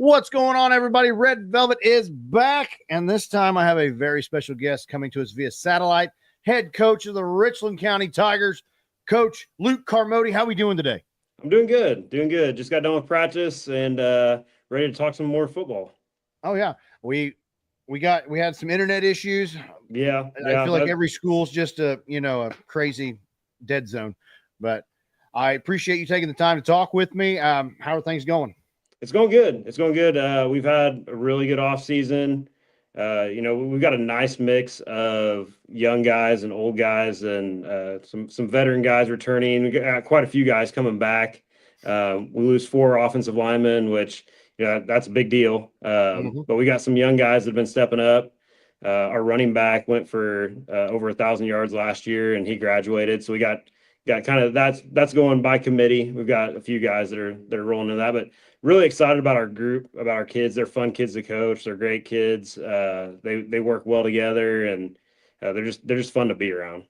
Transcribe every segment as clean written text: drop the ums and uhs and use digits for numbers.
What's going on, everybody? Red Velvet is back, and this time I have a very special guest coming to us via satellite, head coach of the Richland County Tigers, Coach Luke Carmody. How are we doing today? I'm doing good. Just got done with practice and ready to talk some more football. Oh yeah, we had some internet issues. Yeah. I feel like every school's just a crazy dead zone, but I appreciate you taking the time to talk with me. How are things going? It's going good. We've had a really good off season. We've got a nice mix of young guys and old guys, and some veteran guys returning. We got quite a few guys coming back. We lose 4 offensive linemen, which that's a big deal. But we got some young guys that have been stepping up. Our running back went for over 1,000 yards last year, and he graduated. So we got kind of that's going by committee. We've got a few guys that are rolling in that, but really excited about our group, about our kids. They're fun kids to coach. They're great kids. They work well together, and they're just fun to be around.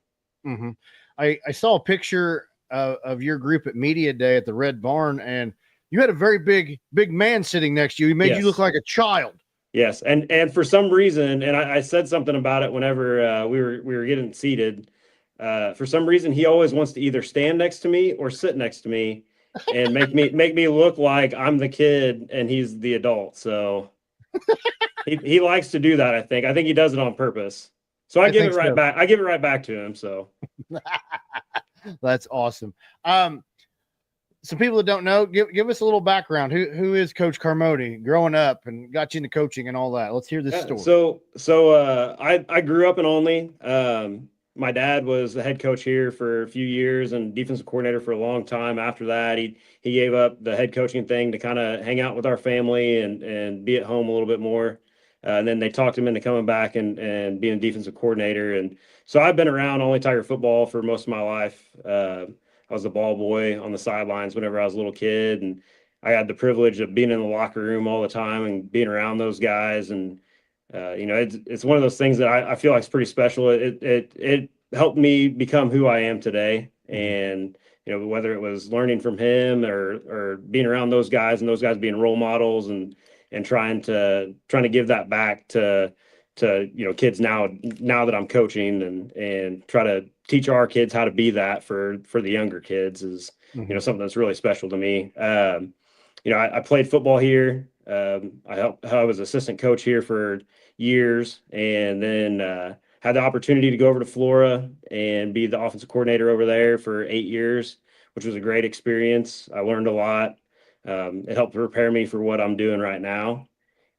Mm-hmm. I saw a picture of your group at Media Day at the Red Barn, and you had a very big man sitting next to you. He made you look like a child. Yes, and for some reason, and I said something about it whenever we were getting seated. For some reason, he always wants to either stand next to me or sit next to me and make me look like I'm the kid and he's the adult. So he likes to do that. I think he does it on purpose. So I give it right back. I give it right back to him. So that's awesome. Some people that don't know, give us a little background. Who is Coach Carmody growing up and got you into coaching and all that? Let's hear this story. So I grew up in Olney. My dad was the head coach here for a few years and defensive coordinator for a long time. After that, he gave up the head coaching thing to kind of hang out with our family and be at home a little bit more. And then they talked him into coming back and being a defensive coordinator. And so I've been around Olney Tiger football for most of my life. I was the ball boy on the sidelines whenever I was a little kid, and I had the privilege of being in the locker room all the time and being around those guys. And it's one of those things that I feel like is pretty special. It helped me become who I am today. And, whether it was learning from him or being around those guys and those guys being role models and trying to give that back to kids now that I'm coaching and try to teach our kids how to be that for the younger kids is, something that's really special to me. I played football here. I was assistant coach here for years, and then had the opportunity to go over to Florida and be the offensive coordinator over there for 8 years, which was a great experience. I learned a lot. It helped prepare me for what I'm doing right now.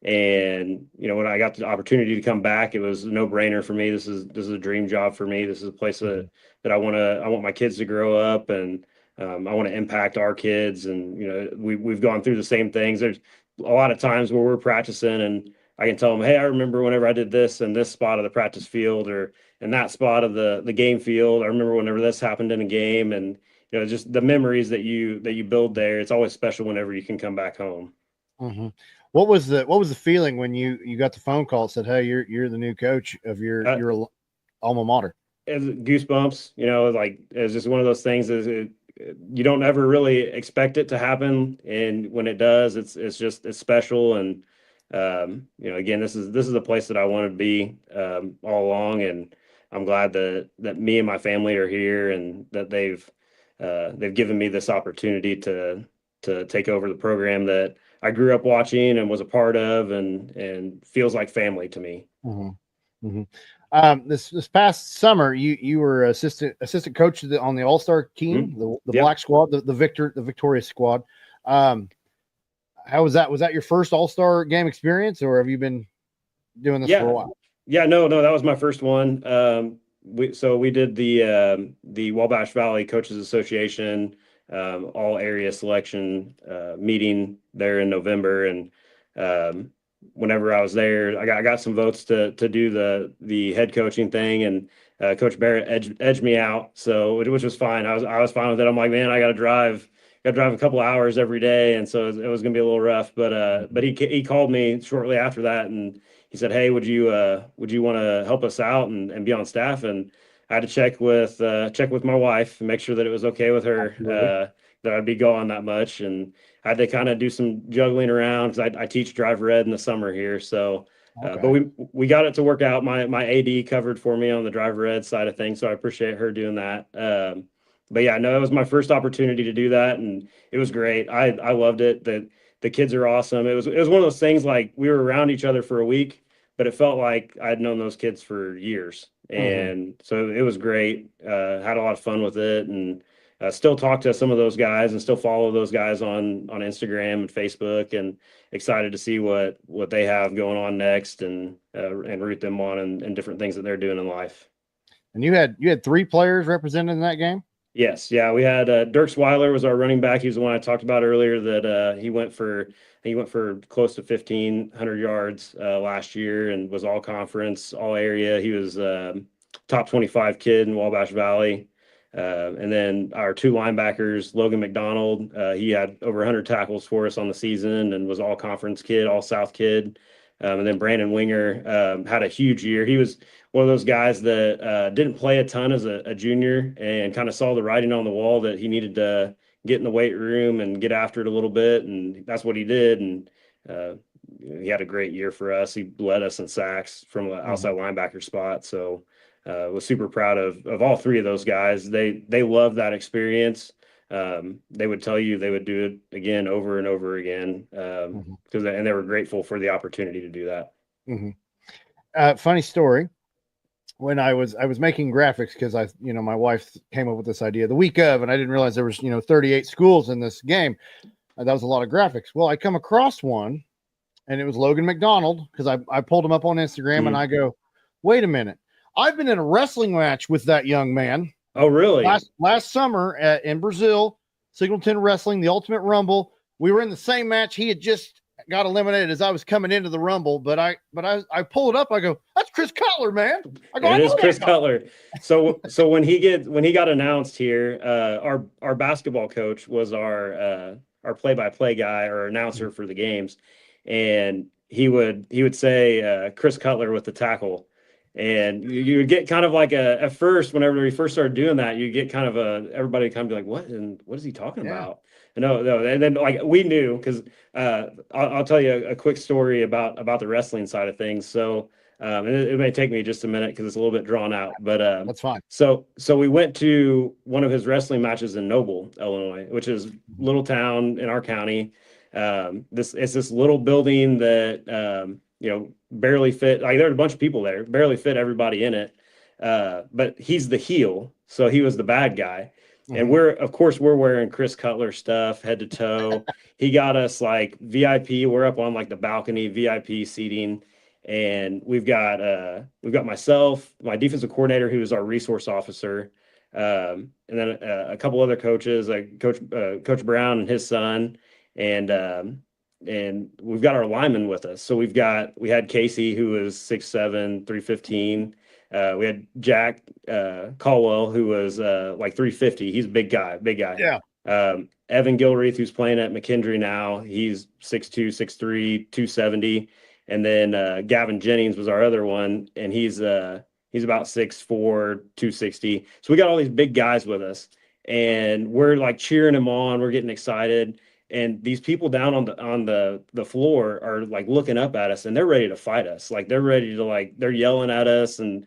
And when I got the opportunity to come back, it was a no-brainer for me. This is a dream job for me. This is a place that I want my kids to grow up, and I want to impact our kids. And we've gone through the same things. There's a lot of times where we're practicing and I can tell them, hey, I remember whenever I did this in this spot of the practice field or in that spot of the game field. I remember whenever this happened in a game, and just the memories that you build there. It's always special whenever you can come back home. Mm-hmm. What was the feeling when you got the phone call that said, hey, you're the new coach of your alma mater? Goosebumps, like it's just one of those things you don't ever really expect it to happen. And when it does, it's special. And, again, this is a place that I wanted to be all along. And I'm glad that me and my family are here and that they've given me this opportunity to take over the program that I grew up watching and was a part of and feels like family to me. Mm-hmm. Mm-hmm. This past summer, you were assistant coach on the All-Star team, the Black Squad, the victorious squad. How was that? Was that your first All-Star game experience, or have you been doing this for a while? Yeah, no, that was my first one. We did the Wabash Valley Coaches Association all area selection meeting there in November, and whenever I was there, I got some votes to do the head coaching thing, and Coach Barrett edged me out, so which was fine. I was fine with it. I'm like, man, I got to drive a couple of hours every day, and so it was gonna be a little rough. But he called me shortly after that, and he said, hey, would you want to help us out and be on staff? And I had to check with my wife and make sure that it was okay with her that I'd be gone that much, and I had to kind of do some juggling around because I teach driver ed in the summer here. So, but we got it to work out. My AD covered for me on the driver ed side of things, so I appreciate her doing that. But yeah, no, it was my first opportunity to do that, and it was great. I loved it. The kids are awesome. It was one of those things like we were around each other for a week, but it felt like I'd known those kids for years. And so it was great. Had a lot of fun with it, and still talk to some of those guys and still follow those guys on Instagram and Facebook, and excited to see what they have going on next, and root them on and different things that they're doing in life. And you had 3 players represented in that game? Yes. Yeah. We had Dirk Swiler was our running back. He was the one I talked about earlier that he went for close to 1,500 yards last year and was all conference, all area. He was top 25 kid in Wabash Valley. And then our 2 linebackers, Logan McDonald, he had over 100 tackles for us on the season and was all conference kid, all South kid. And then Brandon Winger had a huge year. He was one of those guys that didn't play a ton as a junior and kind of saw the writing on the wall that he needed to get in the weight room and get after it a little bit. And that's what he did. And he had a great year for us. He led us in sacks from the outside linebacker spot. So was super proud of all 3 of those guys. They loved that experience. They would tell you they would do it again over and over again because and they were grateful for the opportunity to do that. Funny story. When I was making graphics, because my wife came up with this idea the week of, and I didn't realize there was 38 schools in this game. That was a lot of graphics. Well, I come across one, and it was Logan McDonald, because I pulled him up on Instagram, and I go, wait a minute, I've been in a wrestling match with that young man. Oh, really? Last summer in Brazil, Singleton Wrestling, the Ultimate Rumble. We were in the same match. He had just got eliminated as I was coming into the Rumble, but I pull it up. I go, that's Chris Cutler, man. It is Chris Cutler. So when he got announced here, our basketball coach was our play-by-play guy or announcer for the games, and he would say Chris Cutler with the tackle. And you would get kind of like at first, whenever we first started doing that, you get kind of everybody kind of be like, what? And what is he talking about? No. And then like we knew, because I'll tell you a quick story about the wrestling side of things. So and it may take me just a minute because it's a little bit drawn out, but that's fine. So we went to one of his wrestling matches in Noble, Illinois, which is a little town in our county. It's this little building that barely fit. Like there were a bunch of people there, barely fit everybody in it. But he's the heel, so he was the bad guy. And we're wearing Chris Cutler stuff head to toe. He got us like VIP. We're up on like the balcony, VIP seating, and we've got myself, my defensive coordinator, who is our resource officer, and then a couple other coaches, like Coach Brown and his son, and we've got our linemen with us. So we had Casey, who was 6'7", 315. We had Jack Caldwell, who was like 350. He's a big guy. Yeah. Evan Gilreath, who's playing at McKendree now. He's 6'2", 6'3", 270. And then Gavin Jennings was our other one, and he's about 6'4", 260. So we got all these big guys with us, and we're like cheering them on. We're getting excited. And these people down on the floor are like looking up at us, and they're ready to fight us. Like they're ready to they're yelling at us and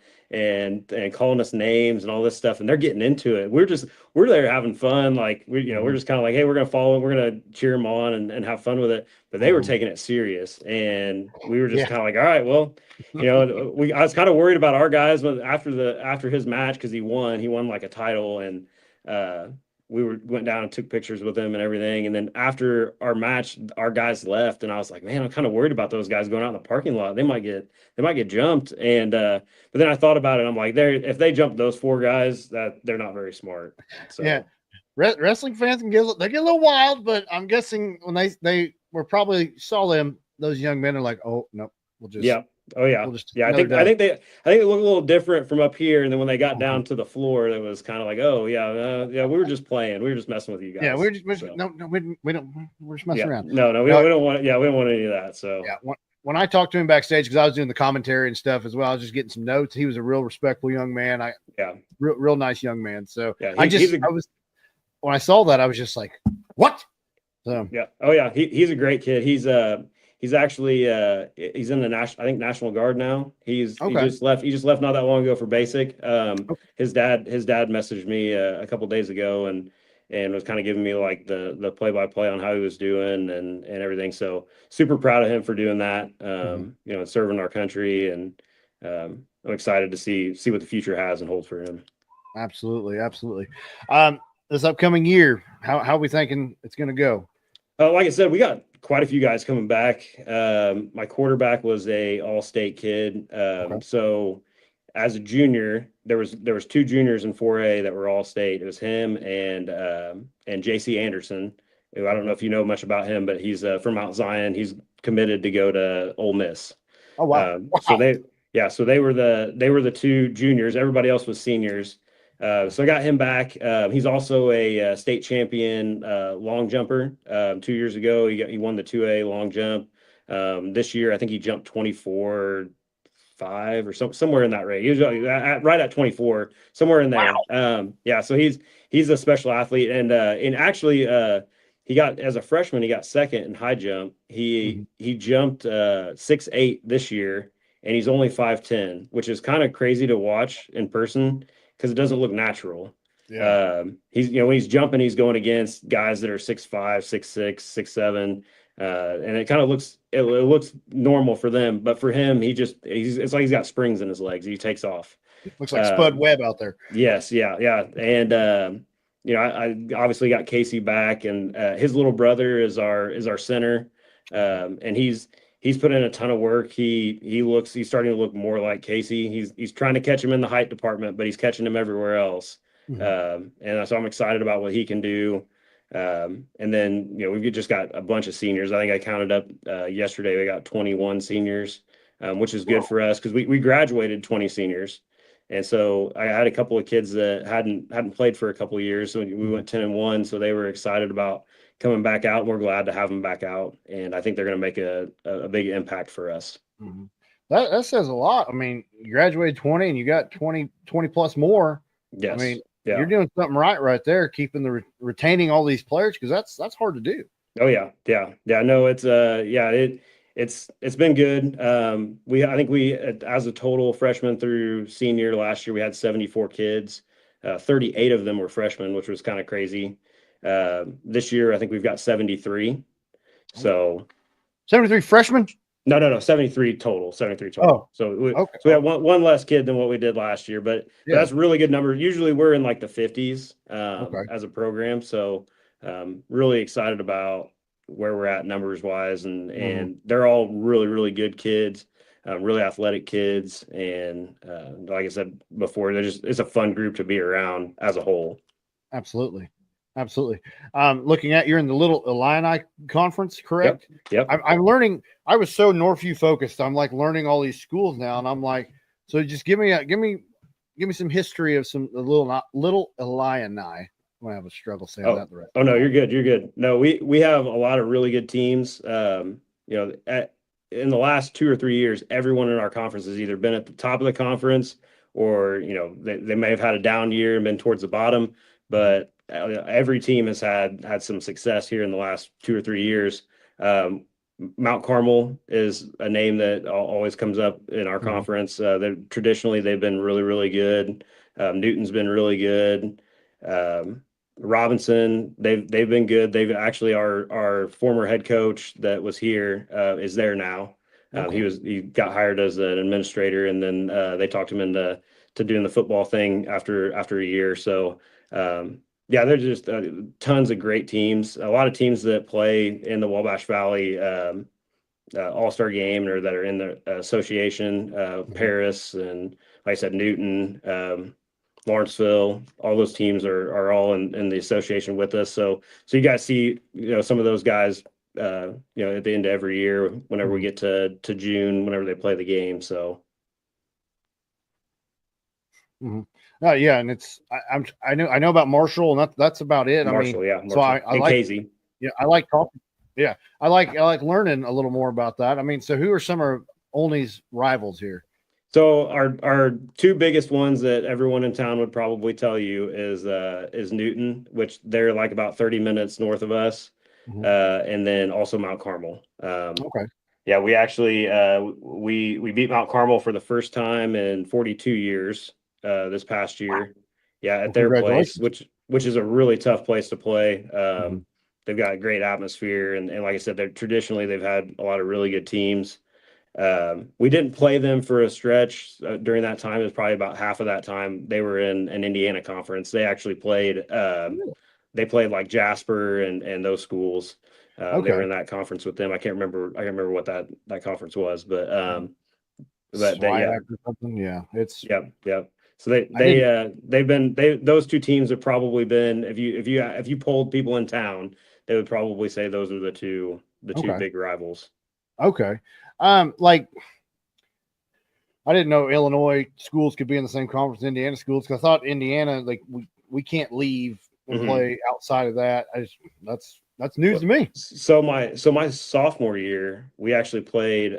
calling us names and all this stuff. And they're getting into it. We're there having fun. Like we're just kind of like, hey, we're going to follow them. We're going to cheer them on and have fun with it. But they were taking it serious, and we were just kind of like, all right, well, I was kind of worried about our guys after his match, because he won like a title, and we went down and took pictures with him and everything. And then after our match, our guys left, and I was like, man, I'm kind of worried about those guys going out in the parking lot. They might get jumped. And but then I thought about it. I'm like, if they jump those 4 guys, that they're not very smart. So yeah, wrestling fans they get a little wild, but I'm guessing when they were probably saw those young men are like, oh no, we'll just Oh yeah, I think they look a little different from up here, and then when they got down to the floor, it was kind of like, oh yeah, we were just playing, we were just messing with you guys. Yeah, we don't, we're just messing around. No, we don't want any of that. So yeah, when I talked to him backstage, because I was doing the commentary and stuff as well, I was just getting some notes. He was a real respectful young man. Real nice young man. So yeah, when I saw that, I was just like, what? So yeah. Oh yeah. He's a great kid. He's actually he's in the National Guard now. He just left not that long ago for basic. His dad messaged me a couple days ago and was kind of giving me like the play-by-play on how he was doing and everything. So super proud of him for doing that. And serving our country, and I'm excited to see what the future has and holds for him. Absolutely. This upcoming year, how are we thinking it's going to go? Like I said, we got quite a few guys coming back. My quarterback was a all-state kid. So as a junior, there was 2 juniors in 4A that were all-state. It was him and JC Anderson, who I don't know if you know much about him, but he's from Mount Zion. He's committed to go to Ole Miss. Oh wow! So they were the 2 juniors. Everybody else was seniors. So I got him back. He's also a state champion long jumper. 2 years ago, he won the 2A long jump. This year, I think he jumped 24.5 or somewhere in that rate. He was right at 24, somewhere in there. Wow. So he's a special athlete, and actually he got, as a freshman, he got second in high jump. He jumped 6'8" this year, and he's only 5'10", which is kind of crazy to watch in person, because it doesn't look natural. Yeah. He's when he's jumping, he's going against guys that are 6'5", 6'6", 6'7", and it kind of looks it looks normal for them, but for him, it's like he's got springs in his legs. He takes off. Looks like Spud Webb out there. Yes, yeah, and I obviously got Casey back, and his little brother is our center, and he's put in a ton of work. He's starting to look more like Casey. He's trying to catch him in the height department, but he's catching him everywhere else. And so I'm excited about what he can do. And then, we've just got a bunch of seniors. I think I counted up yesterday, we got 21 seniors, which is good for us, because we graduated 20 seniors. And so I had a couple of kids that hadn't played for a couple of years. So we went 10-1. So they were excited about coming back out, and we're glad to have them back out. And I think they're going to make a big impact for us. That says a lot. I mean, you graduated 20 and you got 20 plus more. Yes. I mean, you're doing something right there, keeping retaining all these players, because that's hard to do. Oh yeah. No, it's it's been good. I think we, as a total freshman through senior last year, we had 74 kids. 38 of them were freshmen, which was kind of crazy. This year, I think we've got 73. So 73 freshmen? No, 73 total. 73 total. Oh, so we have one less kid than what we did last year, but that's a really good number. Usually we're in like the 50s as a program. So really excited about where we're at numbers wise, and they're all really, really good kids, really athletic kids. And like I said before, it's a fun group to be around as a whole. Absolutely. Looking at, you're in the Little Illini Conference, correct? Yep. I'm learning. I was so Northview focused. I'm like learning all these schools now, and I'm like, so just give me some history of some Little Illini. I'm gonna have a struggle saying that the rest. Oh no, you're good. No, we have a lot of really good teams. In the last 2 or 3 years, everyone in our conference has either been at the top of the conference, or they may have had a down year and been towards the bottom, but every team has had some success here in the last 2 or 3 years. Mount Carmel is a name that always comes up in our conference. Traditionally, they've been really, really good. Newton's been really good. Robinson, they've been good. They've actually, our former head coach that was here is there now. He got hired as an administrator, and then they talked him into doing the football thing after a year. So there's just tons of great teams. A lot of teams that play in the Wabash Valley All-Star game, or that are in the association. Paris, and like I said, Newton, Lawrenceville, all those teams are all in the association with us. So you guys see, some of those guys, at the end of every year, whenever we get to June, whenever they play the game. So. And it's I know about Marshall, and that's about it. Marshall. So I like Casey. Yeah, I like talking. Yeah, I like learning a little more about that. I mean, so who are some of Olney's rivals here? So our two biggest ones that everyone in town would probably tell you is Newton, which they're like about 30 minutes north of us, and then also Mount Carmel. Okay. Yeah, we actually we beat Mount Carmel for the first time in 42 years this past year. Yeah, at Well, their place, congratulations. which is a really tough place to play. Mhm. They've got a great atmosphere, and like I said, they've had a lot of really good teams. We didn't play them for a stretch during that time. It was probably about half of that time they were in an Indiana conference. They actually played. They played like Jasper and those schools. They were Okay. in that conference with them. I can't remember. I can't remember what that conference was, but yeah, Swiac or something. Yeah. It's yeah. So I didn't those two teams have probably been, if you polled people in town, they would probably say those are the two okay. big rivals. Okay. Like I didn't know Illinois schools could be in the same conference as Indiana schools because I thought Indiana, like we can't leave and play outside of that. That's news to me. So my sophomore year, we actually played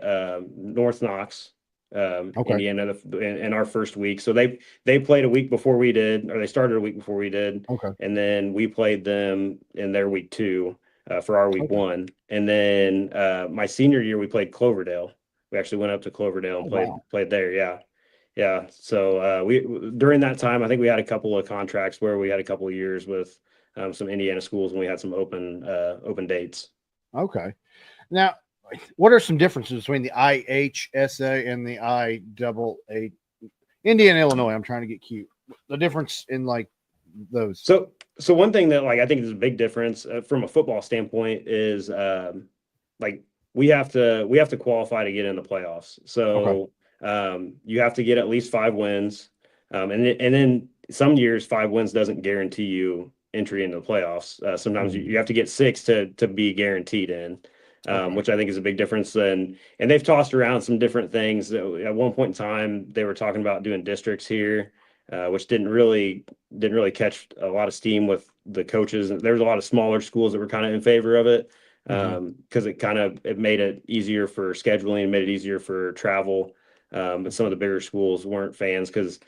North Knox, Okay. Indiana, in our first week. So they played a week before we did, or they started a week before we did, Okay. and then we played them in their week 2 for our week Okay. 1, and then my senior year we played Cloverdale. We actually went up to Cloverdale and Wow. played there. Yeah. So we during that time, I think we had a couple of contracts where we had a couple of years with some Indiana schools, and we had some open dates. Okay. Now, what are some differences between the IHSA and the IAA? Indiana, Illinois. I'm trying to get cute. The difference in like those. So one thing that like I think is a big difference from a football standpoint is like we have to qualify to get in the playoffs. So you have to get at least 5 wins, and then some years 5 wins doesn't guarantee you entry into the playoffs. Sometimes you have to get 6 to be guaranteed in, which I think is a big difference. And they've tossed around some different things. At one point in time, they were talking about doing districts here, which didn't really catch a lot of steam with the coaches. There's a lot of smaller schools that were kind of in favor of it because it made it easier for scheduling, made it easier for travel. But some of the bigger schools weren't fans because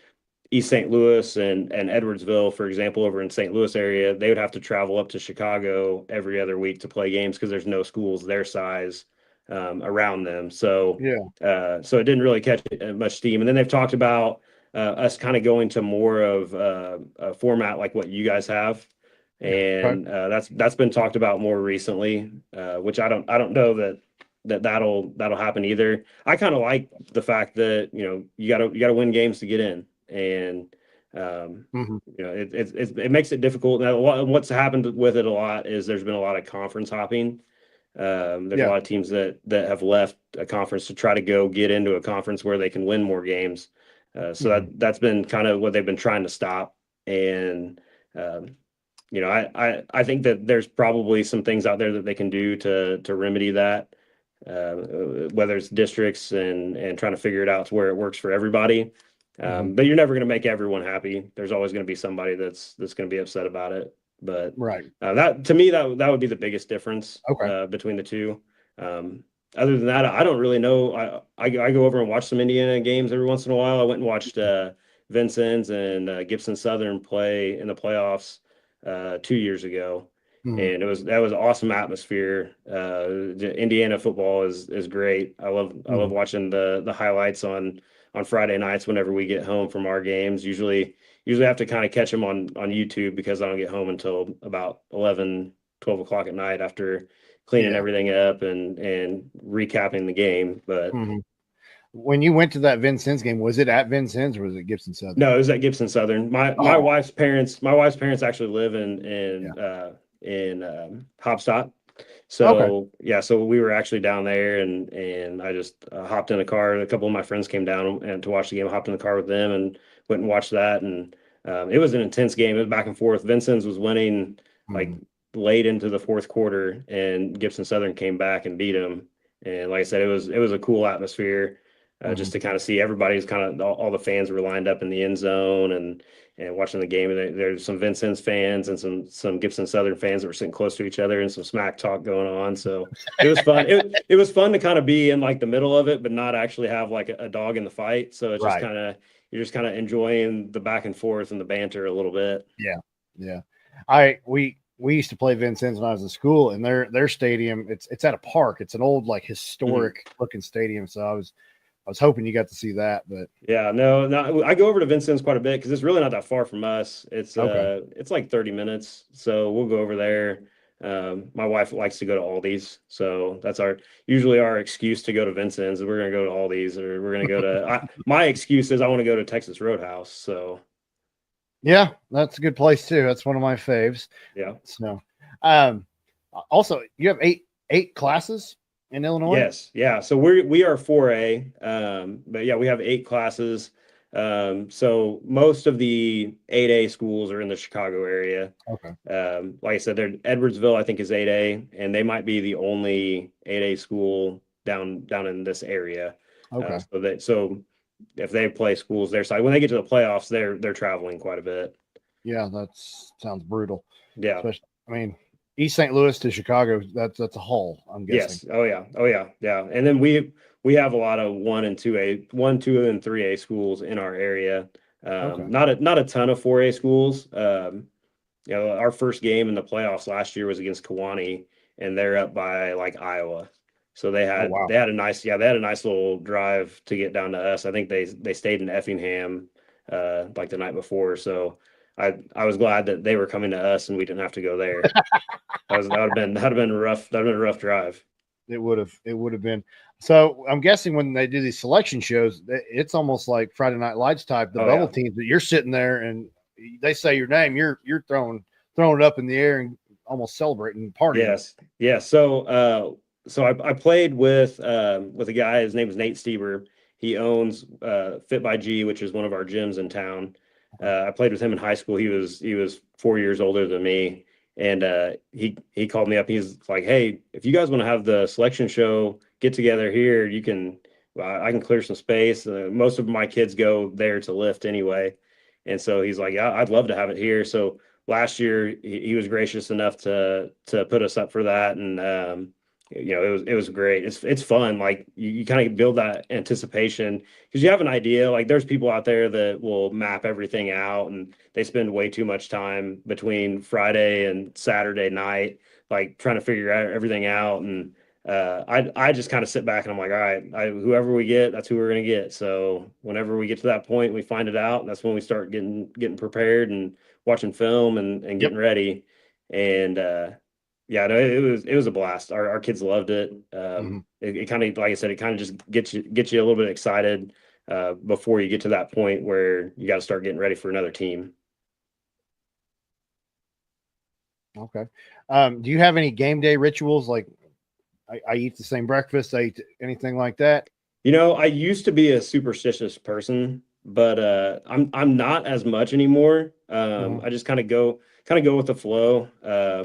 East St. Louis and Edwardsville, for example, over in St. Louis area, they would have to travel up to Chicago every other week to play games because there's no schools their size around them. So so it didn't really catch much steam. And then they've talked about us kind of going to more of a format like what you guys have, and that's been talked about more recently, which I don't know that'll happen either. I kind of like the fact that you gotta win games to get in, and it makes it difficult. Now, what's happened with it a lot is there's been a lot of conference hopping. There's a lot of teams that have left a conference to try to go get into a conference where they can win more games. So that's been kind of what they've been trying to stop. And I think that there's probably some things out there that they can do to remedy that, whether it's districts and trying to figure it out to where it works for everybody. But you're never going to make everyone happy. There's always going to be somebody that's going to be upset about it. But that to me that would be the biggest difference between the two. Other than that, I don't really know. I go over and watch some Indiana games every once in a while. I went and watched Vincennes and Gibson Southern play in the playoffs 2 years ago, and that was an awesome atmosphere. Indiana football is great. I love watching the highlights on Friday nights whenever we get home from our games. Usually have to kind of catch them on YouTube because I don't get home until about 11, 12 o'clock at night after cleaning everything up and recapping the game. But when you went to that Vincennes game, was it at Vincennes or was it Gibson Southern? No, it was at Gibson Southern. My wife's parents actually live in Hopstock. So so we were actually down there, and I just hopped in a car. A couple of my friends came down and to watch the game. I hopped in the car with them and went and watched that. And it was an intense game. It was back and forth. Vincennes was winning like late into the fourth quarter, and Gibson Southern came back and beat them. And like I said, it was a cool atmosphere. just to kind of see everybody's kind of all the fans were lined up in the end zone and watching the game. And there's some Vincennes fans and some Gibson Southern fans that were sitting close to each other and some smack talk going on. So it was fun. It was fun to kind of be in like the middle of it, but not actually have like a dog in the fight. So it's just you're just kind of enjoying the back and forth and the banter a little bit. Yeah. We used to play Vincennes when I was in school, and their stadium, it's at a park. It's an old, like, historic looking stadium. So I was hoping you got to see that, but yeah, no, I go over to Vincennes quite a bit because it's really not that far from us. It's it's like 30 minutes, so we'll go over there. My wife likes to go to Aldi's, so that's usually our excuse to go to Vincennes. We're gonna go to Aldi's, or we're gonna go to. My excuse is I want to go to Texas Roadhouse. So yeah, that's a good place too. That's one of my faves. Yeah. So, also, you have eight classes in Illinois? Yes. Yeah. So we are 4A. But yeah, we have 8 classes. So most of the 8A schools are in the Chicago area. Okay. Like I said, Edwardsville, I think, is 8A, and they might be the only 8A school down in this area. Okay. So if they play schools their side, when they get to the playoffs, they're traveling quite a bit. Yeah, that sounds brutal. Yeah. Especially, I mean, East St. Louis to Chicago, that's a haul, I'm guessing. Yes. Oh yeah. Yeah. And then we have a lot of 1, 2, and 3A schools in our area. Okay. Not a ton of 4A schools. Our first game in the playoffs last year was against Kewanee, and they're up by like Iowa. So they had a nice little drive to get down to us. I think they stayed in Effingham like the night before. So I was glad that they were coming to us and we didn't have to go there. That would have been rough. That'd have been a rough drive. It would have been. So I'm guessing when they do these selection shows, it's almost like Friday Night Lights type. The bubble teams that you're sitting there and they say your name, you're throwing it up in the air and almost celebrating, partying. Yes. So I played with a guy. His name is Nate Stieber. He owns Fit by G, which is one of our gyms in town. I played with him in high school. He was 4 years older than me, and he called me up. He's like, "Hey, if you guys want to have the selection show get together here, you can. I can clear some space. Most of my kids go there to lift anyway, and so he's like, yeah, I'd love to have it here." So last year he was gracious enough to put us up for that, and it was great. It's fun. Like you kind of build that anticipation because you have an idea. Like there's people out there that will map everything out and they spend way too much time between Friday and Saturday night, like trying to figure out everything out. And I just kind of sit back and I'm like, all right, whoever we get, that's who we're going to get. So whenever we get to that point, we find it out. That's when we start getting prepared and watching film and getting ready. And, yeah, no, it was a blast. Our kids loved it. It kind of, like I said, it kind of just gets you a little bit excited before you get to that point where you got to start getting ready for another team. Okay. Do you have any game day rituals? Like I eat the same breakfast, I eat anything like that? I used to be a superstitious person, but I'm not as much anymore. I just kind of go with the flow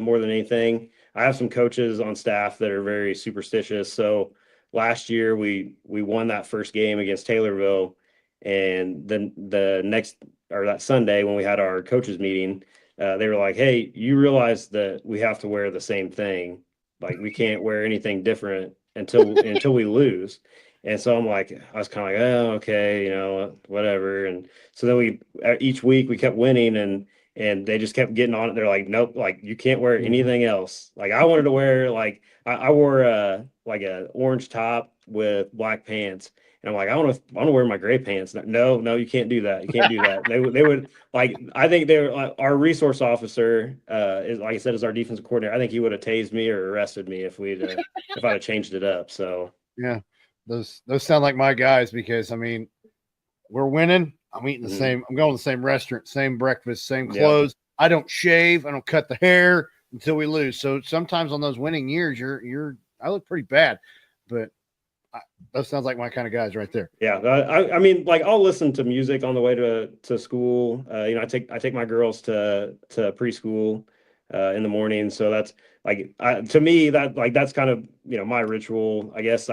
more than anything. I have some coaches on staff that are very superstitious. So last year we won that first game against Taylorville, and then that Sunday when we had our coaches meeting, they were like, "Hey, you realize that we have to wear the same thing. Like we can't wear anything different until we lose." And so I was kind of like, "Oh, okay, whatever." And so then each week we kept winning, and they just kept getting on it. They're like, "Nope, like you can't wear anything else." Like I wanted to wear I wore like a orange top with black pants, and I'm like, I want to wear my gray pants. No, you can't do that. You can't do that. They would like, I think they were like, our resource officer is, like I said, is our defensive coordinator. I think he would have tased me or arrested me if I'd have changed it up. So yeah, those sound like my guys because I mean we're winning. I'm eating the same. I'm going to the same restaurant, same breakfast, same clothes. Yeah. I don't shave. I don't cut the hair until we lose. So sometimes on those winning years, I look pretty bad, but that sounds like my kind of guys right there. Yeah, I mean, like I'll listen to music on the way to school. I take my girls to preschool in the morning. So that's like to me that's kind of my ritual. I guess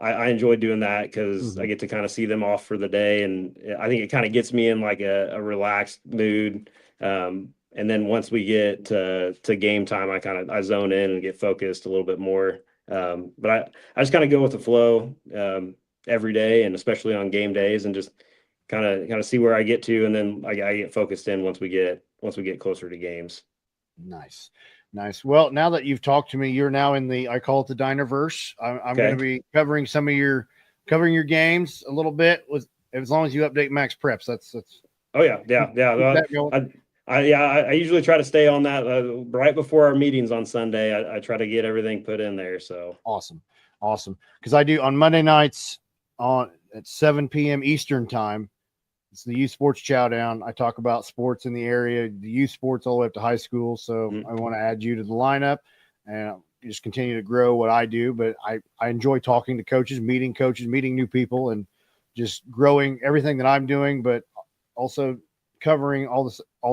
I enjoy doing that because I get to kind of see them off for the day, and I think it kind of gets me in like a relaxed mood. And then once we get to game time, I zone in and get focused a little bit more. But I just kind of go with the flow every day, and especially on game days, and just kind of see where I get to, and then I get focused in once we get closer to games. Nice. Well, now that you've talked to me, you're now in I call it the Dinerverse. I'm going to be covering covering your games a little bit, as long as you update Max Preps. That's. Oh yeah. I usually try to stay on that right before our meetings on Sunday. I try to get everything put in there. So awesome. Because I do on Monday nights at 7 p.m. Eastern time. It's the youth sports chow down. I talk about sports in the area, the youth sports all the way up to high school. So I want to add you to the lineup and just continue to grow what I do. But I enjoy talking to coaches, meeting new people, and just growing everything that I'm doing, but also covering all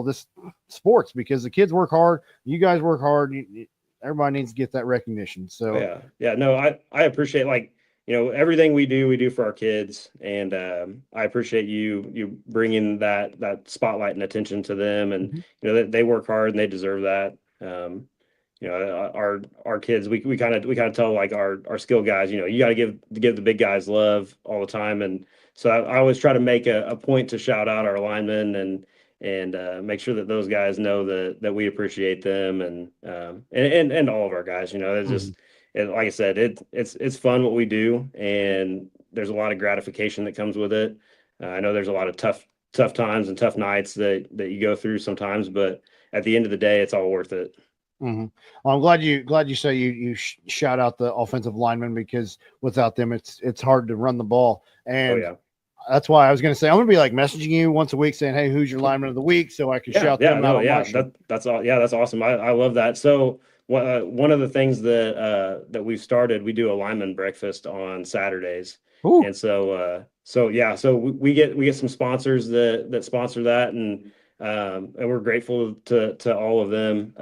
this sports, because the kids work hard. You guys work hard. Everybody needs to get that recognition. So no, I appreciate, like, everything we do for our kids, and I appreciate you bringing that spotlight and attention to them, and they work hard and they deserve that. Our kids, we kind of tell, like, our skill guys, you got to give the big guys love all the time, and so I always try to make a point to shout out our linemen and make sure that those guys know that we appreciate them, and all of our guys. It's just. Like I said, it's fun what we do, and there's a lot of gratification that comes with it. I know there's a lot of tough times and tough nights that you go through sometimes, but at the end of the day, it's all worth it. Well, I'm glad you say you shout out the offensive linemen, because without them, it's hard to run the ball. And that's why I was going to say, I'm going to be like messaging you once a week saying, hey, who's your lineman of the week? So I can shout them out. That's all. Yeah, that's awesome. I love that. So one of the things that we've started, we do a lineman breakfast on Saturdays. Ooh. And so we get some sponsors that sponsor that, and we're grateful to all of them.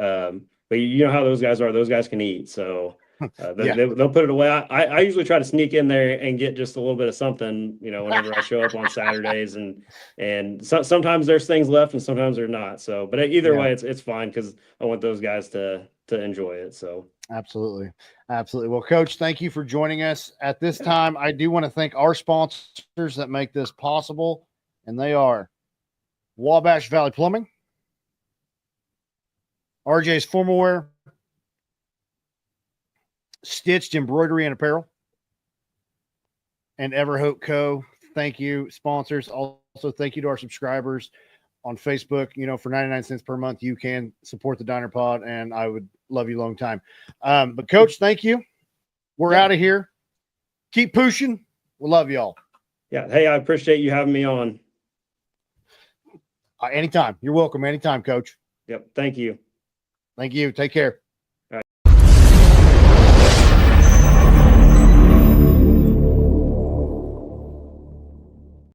But you know how those guys are. Those guys can eat. So they'll put it away. I usually try to sneak in there and get just a little bit of something, whenever I show up on Saturdays, and sometimes there's things left and sometimes they're not. So, but either way, it's fine, because I want those guys to enjoy it. So absolutely. Well, Coach, thank you for joining us at this time. I do want to thank our sponsors that make this possible, and they are Wabash Valley Plumbing, RJ's Formal Wear, Stitched Embroidery and Apparel, and Everhope Co. Thank you, sponsors. Also, thank you to our subscribers on Facebook. For 99 cents per month, you can support the Dinerpod, and I would love you a long time. But Coach, thank you. We're out of here. Keep pushing. We love y'all. Yeah. Hey, I appreciate you having me on. Anytime. You're welcome. Anytime, Coach. Yep. Thank you. Thank you. Take care.